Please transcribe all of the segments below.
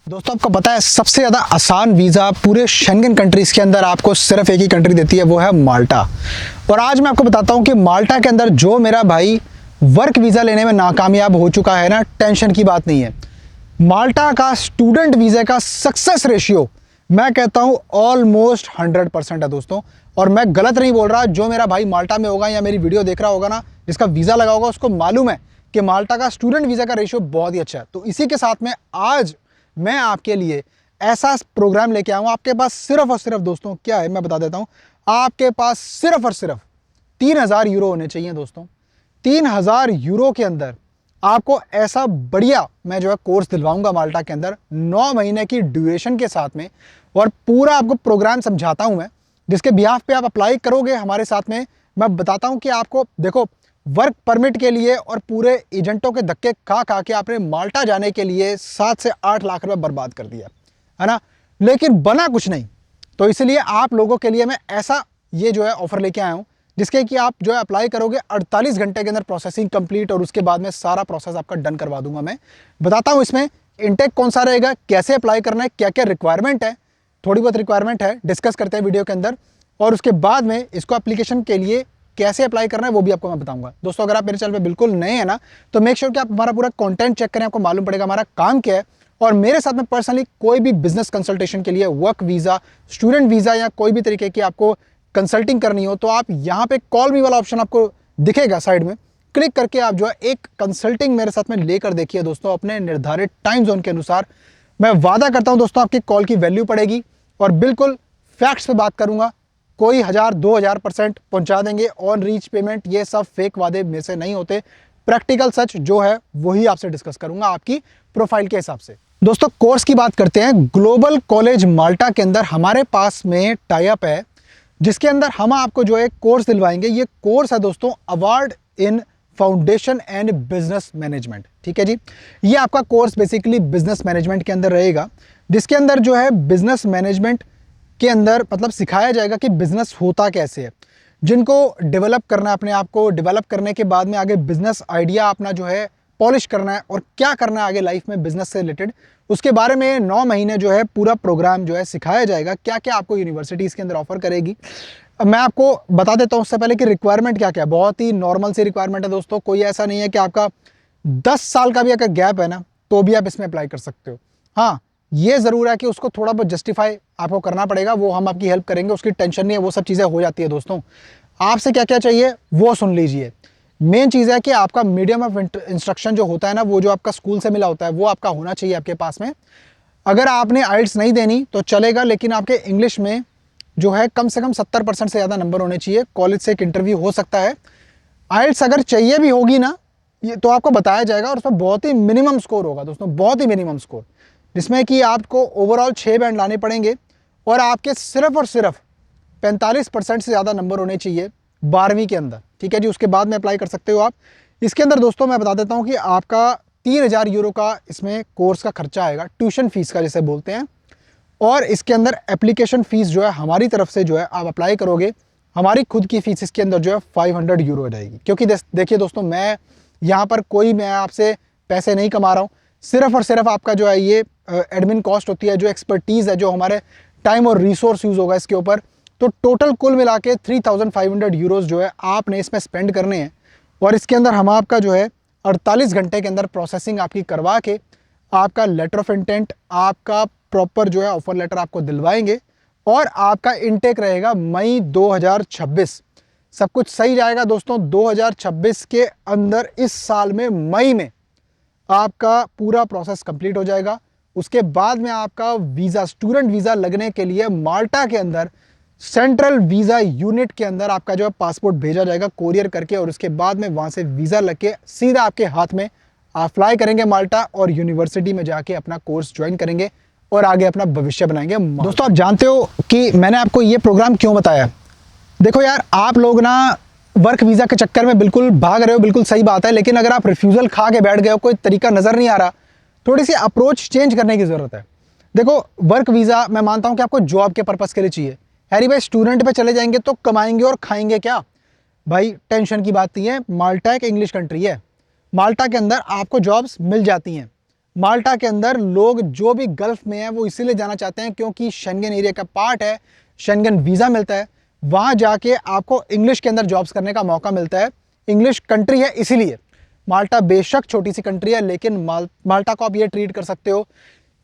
दोस्तों आपको पता है सबसे ज़्यादा आसान वीज़ा पूरे शेंगन कंट्रीज़ के अंदर आपको सिर्फ एक ही कंट्री देती है, वो है माल्टा। और आज मैं आपको बताता हूँ कि माल्टा के अंदर जो मेरा भाई वर्क वीज़ा लेने में नाकामयाब हो चुका है ना, टेंशन की बात नहीं है। माल्टा का स्टूडेंट वीज़ा का सक्सेस रेशियो मैं कहता हूँ ऑलमोस्ट 100% है दोस्तों। और मैं गलत नहीं बोल रहा, जो मेरा भाई माल्टा में होगा या मेरी वीडियो देख रहा होगा ना, जिसका वीज़ा लगा होगा, उसको मालूम है कि माल्टा का स्टूडेंट वीज़ा का रेशियो बहुत ही अच्छा है। तो इसी के साथ में आज मैं आपके लिए ऐसा प्रोग्राम लेके आऊँ। आपके पास सिर्फ और सिर्फ दोस्तों क्या है मैं बता देता हूँ, आपके पास सिर्फ और सिर्फ 3000 यूरो होने चाहिए दोस्तों। 3000 यूरो के अंदर आपको ऐसा बढ़िया मैं जो है कोर्स दिलवाऊंगा माल्टा के अंदर 9 महीने की ड्यूरेशन के साथ में, और पूरा आपको प्रोग्राम समझाता हूं मैं, जिसके बिहाफ पे आप अप्लाई करोगे हमारे साथ में। मैं बताता हूं कि आपको देखो वर्क परमिट के लिए और पूरे एजेंटों के धक्के खा के आपने माल्टा जाने के लिए 7 से 8 लाख रुपए बर्बाद कर दिया है ना, लेकिन बना कुछ नहीं। तो इसलिए आप लोगों के लिए मैं ऐसा ये जो है ऑफर लेके आया हूं, जिसके कि आप जो है अप्लाई करोगे 48 घंटे के अंदर प्रोसेसिंग कंप्लीट, और उसके बाद में सारा प्रोसेस आपका डन करवा दूंगा। मैं बताता हूं इसमें इनटेक कौन सा रहेगा, कैसे अप्लाई करना है, क्या क्या रिक्वायरमेंट है, थोड़ी बहुत रिक्वायरमेंट है, डिस्कस करते हैं वीडियो के अंदर। और उसके बाद में इसको एप्लीकेशन के लिए कैसे अप्लाई करना है वो भी आपको मैं बताऊंगा। दोस्तों अगर आप मेरे चैनल पे बिल्कुल नए हैं ना, तो मेक श्योर कि आप हमारा पूरा कंटेंट चेक करें, आपको मालूम पड़ेगा हमारा काम क्या है। और मेरे साथ में पर्सनली कोई भी बिजनेस कंसल्टेशन के लिए, वर्क वीज़ा, स्टूडेंट वीज़ा या कोई भी तरीके की आपको कंसल्टिंग करनी हो, तो आप यहाँ पे कॉल मी वाला ऑप्शन आपको दिखेगा साइड में, क्लिक करके आप जो है एक कंसल्टिंग मेरे साथ में लेकर देखिए दोस्तों, अपने निर्धारित टाइम जोन के अनुसार। मैं वादा करता हूँ दोस्तों आपकी कॉल की वैल्यू पड़ेगी, और बिल्कुल फैक्ट्स पे बात करूंगा। कोई 1000-2000% पहुंचा देंगे, ऑन रीच पेमेंट, ये सब फेक वादे मेरे से नहीं होते। प्रैक्टिकल सच जो है वही आपसे डिस्कस करूंगा आपकी प्रोफाइल के हिसाब से। दोस्तों कोर्स की बात करते हैं। ग्लोबल कॉलेज माल्टा के अंदर हमारे पास में टाई अप है, जिसके अंदर हम आपको जो है कोर्स दिलवाएंगे। ये कोर्स है दोस्तों award in foundation and business management. ठीक है जी, ये आपका कोर्स बेसिकली बिजनेस मैनेजमेंट के अंदर रहेगा, जिसके अंदर जो है बिजनेस मैनेजमेंट के अंदर मतलब सिखाया जाएगा कि बिजनेस होता कैसे है। जिनको डेवलप करना है, अपने आप को डेवलप करने के बाद में आगे बिजनेस आइडिया अपना जो है पॉलिश करना है, और क्या करना है आगे लाइफ में बिजनेस से रिलेटेड, उसके बारे में 9 महीने जो है पूरा प्रोग्राम जो है सिखाया जाएगा। क्या क्या आपको यूनिवर्सिटी इसके अंदर ऑफर करेगी, मैं आपको बता देता हूँ उससे पहले कि रिक्वायरमेंट क्या क्या है। बहुत ही नॉर्मल सी रिक्वायरमेंट है दोस्तों, कोई ऐसा नहीं है कि आपका 10 साल का भी अगर गैप है ना, तो भी आप इसमें अप्लाई कर सकते हो। हाँ, ये ज़रूर है कि उसको थोड़ा बहुत जस्टिफाई आपको करना पड़ेगा, वो हम आपकी हेल्प करेंगे, उसकी टेंशन नहीं है, वो सब चीज़ें हो जाती है दोस्तों। आपसे क्या क्या चाहिए वो सुन लीजिए। मेन चीज़ है कि आपका मीडियम ऑफ इंस्ट्रक्शन जो होता है ना, वो जो आपका स्कूल से मिला होता है, वो आपका होना चाहिए आपके पास में। अगर आपने आइल्स नहीं देनी तो चलेगा, लेकिन आपके इंग्लिश में जो है कम से कम 70% से ज़्यादा नंबर होने चाहिए। कॉलेज से एक इंटरव्यू हो सकता है। आइल्स अगर चाहिए भी होगी ना, ये तो आपको बताया जाएगा, और उसमें बहुत ही मिनिमम स्कोर होगा दोस्तों, बहुत ही मिनिमम स्कोर, जिसमें कि आपको ओवरऑल 6 बैंड लाने पड़ेंगे, और आपके सिर्फ और सिर्फ 45% से ज़्यादा नंबर होने चाहिए 12वीं के अंदर। ठीक है जी, उसके बाद में अप्लाई कर सकते हो आप। इसके अंदर दोस्तों मैं बता देता हूँ कि आपका 3000 यूरो का इसमें कोर्स का खर्चा आएगा, ट्यूशन फीस का जिसे बोलते हैं। और इसके अंदर एप्लीकेशन फ़ीस जो है हमारी तरफ से जो है आप अप्लाई करोगे, हमारी खुद की फ़ीस इसके अंदर जो है 500 यूरो हो जाएगी। क्योंकि देखिए दोस्तों, मैं यहाँ पर मैं आपसे पैसे नहीं कमा रहा हूँ, सिर्फ और सिर्फ आपका जो है ये एडमिन कॉस्ट होती है, जो एक्सपर्टीज़ है, जो हमारे टाइम और रिसोर्स यूज़ होगा इसके ऊपर। तो टोटल कुल मिला के 3500 यूरोज़ जो है आपने इसमें स्पेंड करने हैं। और इसके अंदर हम आपका जो है 48 घंटे के अंदर प्रोसेसिंग आपकी करवा के आपका लेटर ऑफ इंटेंट, आपका प्रॉपर जो है ऑफर लेटर आपको दिलवाएंगे, और आपका इनटेक रहेगा मई 2026। सब कुछ सही जाएगा दोस्तों। 2026 के अंदर इस साल में मई में आपका पूरा प्रोसेस कंप्लीट हो जाएगा। उसके बाद में आपका वीज़ा, स्टूडेंट वीज़ा लगने के लिए माल्टा के अंदर सेंट्रल वीज़ा यूनिट के अंदर आपका जो है पासपोर्ट भेजा जाएगा कोरियर करके, और उसके बाद में वहाँ से वीज़ा लग के सीधा आपके हाथ में आप फ्लाई करेंगे माल्टा, और यूनिवर्सिटी में जाके अपना कोर्स ज्वाइन करेंगे और आगे अपना भविष्य बनाएंगे। दोस्तों आप जानते हो कि मैंने आपको ये प्रोग्राम क्यों बताया। देखो यार, आप लोग ना वर्क वीज़ा के चक्कर में बिल्कुल भाग रहे हो, बिल्कुल सही बात है, लेकिन अगर आप रिफ्यूज़ल खा के बैठ गए हो, कोई तरीका नज़र नहीं आ रहा, थोड़ी सी अप्रोच चेंज करने की ज़रूरत है। देखो वर्क वीज़ा मैं मानता हूँ कि आपको जॉब के पर्पज़ के लिए चाहिए। हैरी भाई स्टूडेंट पे चले जाएंगे तो कमाएंगे और खाएंगे क्या भाई, टेंशन की बात नहीं है। माल्टा एक इंग्लिश कंट्री है, माल्टा के अंदर आपको जॉब्स मिल जाती हैं। माल्टा के अंदर लोग जो भी गल्फ में है वो इसीलिए जाना चाहते हैं क्योंकि शेंगन एरिया का पार्ट है, शेंगन वीज़ा मिलता है, वहाँ जाके आपको इंग्लिश के अंदर जॉब्स करने का मौका मिलता है। इंग्लिश कंट्री है इसीलिए। माल्टा बेशक छोटी सी कंट्री है, लेकिन माल्टा को आप ये ट्रीट कर सकते हो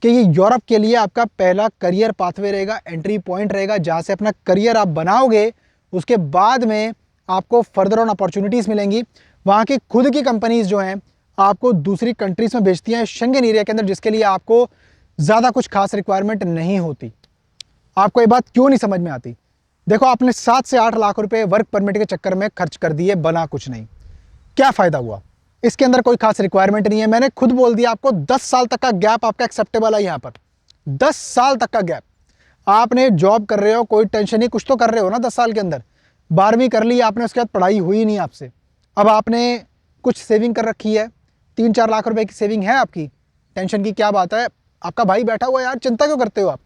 कि ये यूरोप के लिए आपका पहला करियर पाथवे रहेगा, एंट्री पॉइंट रहेगा, जहाँ से अपना करियर आप बनाओगे। उसके बाद में आपको फर्दर ऑन अपॉर्चुनिटीज़ मिलेंगी। वहाँ की खुद की कंपनीज़ जो हैं आपको दूसरी कंट्रीज़ में भेजती हैं शेंगन एरिया के अंदर, जिसके लिए आपको ज़्यादा कुछ खास रिक्वायरमेंट नहीं होती। आपको ये बात क्यों नहीं समझ में आती? देखो, आपने 7 से 8 लाख रुपए वर्क परमिट के चक्कर में खर्च कर दिए, बना कुछ नहीं। क्या फ़ायदा हुआ? इसके अंदर कोई खास रिक्वायरमेंट नहीं है। मैंने खुद बोल दिया आपको, 10 साल तक का गैप आपका एक्सेप्टेबल है। यहाँ पर 10 साल तक का गैप, आपने जॉब कर रहे हो, कोई टेंशन नहीं, कुछ तो कर रहे हो ना 10 साल के अंदर। 12वीं कर ली आपने, उसके बाद पढ़ाई हुई नहीं आपसे। अब आपने कुछ सेविंग कर रखी है, 3-4 लाख रुपए की सेविंग है आपकी। टेंशन की क्या बात है? आपका भाई बैठा हुआ है यार, चिंता क्यों करते हो आप?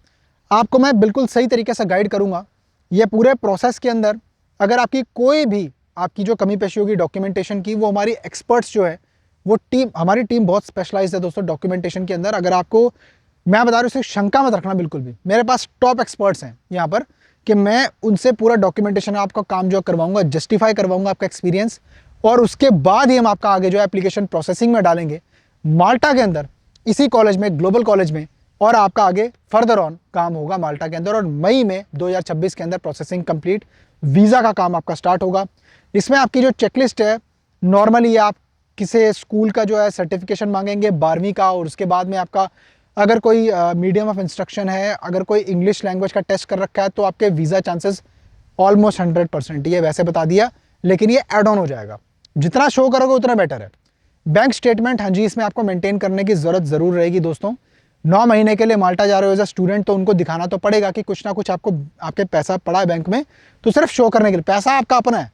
आपको मैं बिल्कुल सही तरीके से गाइड करूँगा। ये पूरे प्रोसेस के अंदर अगर आपकी कोई भी आपकी जो कमी पेशी होगी डॉक्यूमेंटेशन की, वो हमारी एक्सपर्ट्स जो है वो टीम, हमारी टीम बहुत स्पेशलाइज्ड है दोस्तों डॉक्यूमेंटेशन के अंदर। अगर आपको मैं बता रहा हूँ, इसे शंका मत रखना बिल्कुल भी। मेरे पास टॉप एक्सपर्ट्स हैं यहाँ पर कि मैं उनसे पूरा डॉक्यूमेंटेशन आपका काम जो करवाऊंगा, जस्टिफाई करवाऊंगा आपका एक्सपीरियंस, और उसके बाद ही हम आपका आगे जो है एप्लीकेशन प्रोसेसिंग में डालेंगे माल्टा के अंदर, इसी कॉलेज में, ग्लोबल कॉलेज में। और आपका आगे फर्दर ऑन काम होगा माल्टा के अंदर, और मई में 2026 के अंदर प्रोसेसिंग कंप्लीट, वीज़ा का काम आपका स्टार्ट होगा। इसमें आपकी जो चेकलिस्ट है, नॉर्मली आप किसी स्कूल का जो है सर्टिफिकेशन मांगेंगे 12वीं का, और उसके बाद में आपका अगर कोई मीडियम ऑफ इंस्ट्रक्शन है, अगर कोई इंग्लिश लैंग्वेज का टेस्ट कर रखा है, तो आपके वीज़ा चांसेस ऑलमोस्ट 100%, ये वैसे बता दिया, लेकिन ये एड ऑन हो जाएगा। जितना शो करोगे उतना बेटर है। बैंक स्टेटमेंट, हाँ जी, इसमें आपको मेंटेन करने की ज़रूरत ज़रूर रहेगी दोस्तों। 9 महीने के लिए माल्टा जा रहे हो एज अ स्टूडेंट, तो उनको दिखाना तो पड़ेगा कि कुछ ना कुछ आपको, आपके पैसा पड़ा है बैंक में, तो सिर्फ शो करने के लिए। पैसा आपका अपना है,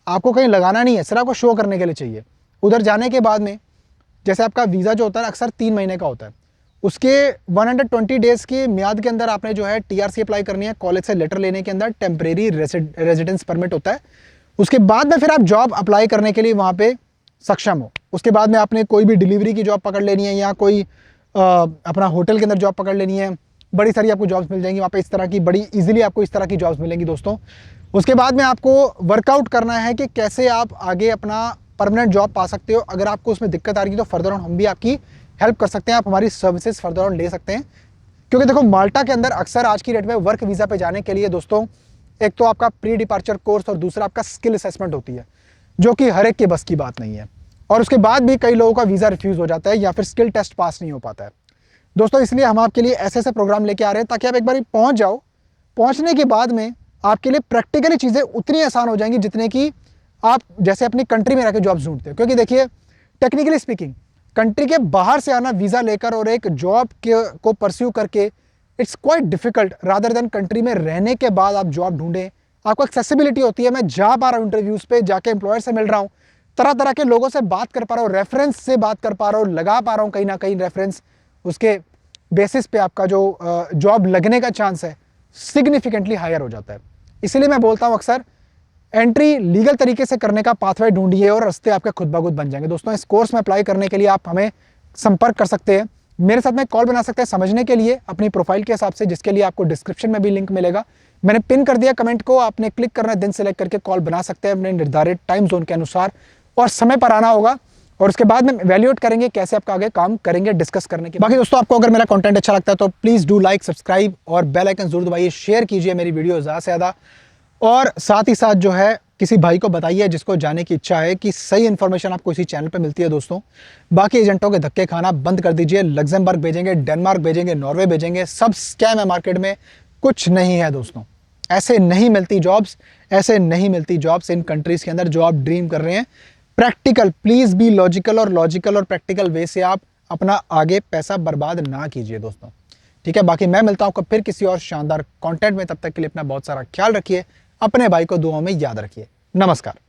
आपको कहीं लगाना नहीं है, सिर्फ आपको शो करने के लिए चाहिए। उधर जाने के बाद में जैसे आपका वीज़ा जो होता है अक्सर 3 महीने का होता है, उसके 120 डेज़ की म्याद के अंदर आपने जो है TRC अप्लाई करनी है। कॉलेज से लेटर लेने के अंदर टेम्परेरी रेजिडेंस परमिट होता है। उसके बाद में फिर आप जॉब अप्लाई करने के लिए वहाँ पे सक्षम हो। उसके बाद में आपने कोई भी डिलीवरी की जॉब पकड़ लेनी है, या कोई अपना होटल के अंदर जॉब पकड़ लेनी है। बड़ी सारी आपको जॉब्स मिल जाएंगी वहाँ पे, इस तरह की बड़ी इजीली आपको इस तरह की जॉब्स मिलेंगी दोस्तों। उसके बाद में आपको वर्कआउट करना है कि कैसे आप आगे अपना परमानेंट जॉब पा सकते हो। अगर आपको उसमें दिक्कत आ रही है तो फर्दर ऑन हम भी आपकी हेल्प कर सकते हैं, आप हमारी सर्विसेज फर्दर ऑन ले सकते हैं। क्योंकि देखो, माल्टा के अंदर अक्सर आज की डेट में वर्क वीज़ा पे जाने के लिए दोस्तों, एक तो आपका प्री डिपार्चर कोर्स और दूसरा आपका स्किल असेसमेंट होती है, जो कि हर एक के बस की बात नहीं है। और उसके बाद भी कई लोगों का वीज़ा रिफ्यूज़ हो जाता है, या फिर स्किल टेस्ट पास नहीं हो पाता है दोस्तों। इसलिए हम आपके लिए ऐसे ऐसे प्रोग्राम लेके आ रहे हैं ताकि आप एक बार पहुंच जाओ। पहुंचने के बाद में आपके लिए प्रैक्टिकली चीज़ें उतनी आसान हो जाएंगी जितने कि आप जैसे अपनी कंट्री में रहकर जॉब ढूंढते हो। क्योंकि देखिए, टेक्निकली स्पीकिंग, कंट्री के बाहर से आना वीज़ा लेकर और एक जॉब को परस्यू करके, it's quite difficult rather than country में रहने के बाद आप जॉब ढूंढें। आपको एक्सेसिबिलिटी होती है, मैं जा पा रहा हूँ इंटरव्यूज़ पे जाके, एम्प्लॉयर से मिल रहा हूँ, तरह तरह के लोगों से बात कर पा रहा हूँ, रेफरेंस से बात कर पा रहा हूँ, लगा पा रहा हूँ कहीं ना कहीं रेफरेंस। उसके बेसिस पे आपका जो जॉब लगने का चांस है सिग्निफिकेंटली हायर हो जाता है। इसीलिए मैं बोलता हूँ अक्सर, एंट्री लीगल तरीके से करने का पाथवे ढूंढिए और रास्ते आपके खुद ब खुद बन जाएंगे दोस्तों। इस कोर्स में अप्लाई करने के लिए आप हमें संपर्क कर सकते हैं, मेरे साथ में कॉल बना सकते हैं समझने के लिए अपनी प्रोफाइल के हिसाब से, जिसके लिए आपको डिस्क्रिप्शन में भी लिंक मिलेगा। मैंने पिन कर दिया कमेंट को, आपने क्लिक करना है, दिन सेलेक्ट करके कॉल बना सकते हैं अपने निर्धारित टाइम जोन के अनुसार, और समय पर आना होगा। और उसके बाद में वैल्यूएट करेंगे कैसे आपका आगे काम करेंगे, डिस्कस करने के। बाकी दोस्तों, आपको अगर मेरा कंटेंट अच्छा लगता है तो प्लीज़ डू लाइक, सब्सक्राइब और बेल आइकन जरूर दबाइए, शेयर कीजिए मेरी वीडियो ज़्यादा से ज़्यादा, और साथ ही साथ जो है किसी भाई को बताइए जिसको जाने की इच्छा है कि सही इन्फॉर्मेशन आपको इसी चैनल पे मिलती है दोस्तों। बाकी एजेंटों के धक्के खाना बंद कर दीजिए। लग्जमबर्ग भेजेंगे, डेनमार्क भेजेंगे, नॉर्वे भेजेंगे, सब स्कैम है मार्केट में, कुछ नहीं है दोस्तों। ऐसे नहीं मिलती जॉब्स, ऐसे नहीं मिलती जॉब्स इन कंट्रीज़ के अंदर जो आप ड्रीम कर रहे हैं। प्रैक्टिकल, प्लीज़ बी लॉजिकल, और लॉजिकल और प्रैक्टिकल वे से आप अपना आगे पैसा बर्बाद ना कीजिए दोस्तों, ठीक है। बाकी मैं मिलता हूँ फिर किसी और शानदार कंटेंट में, तब तक के लिए अपना बहुत सारा ख्याल रखिए, अपने भाई को दुआओं में याद रखिए। नमस्कार।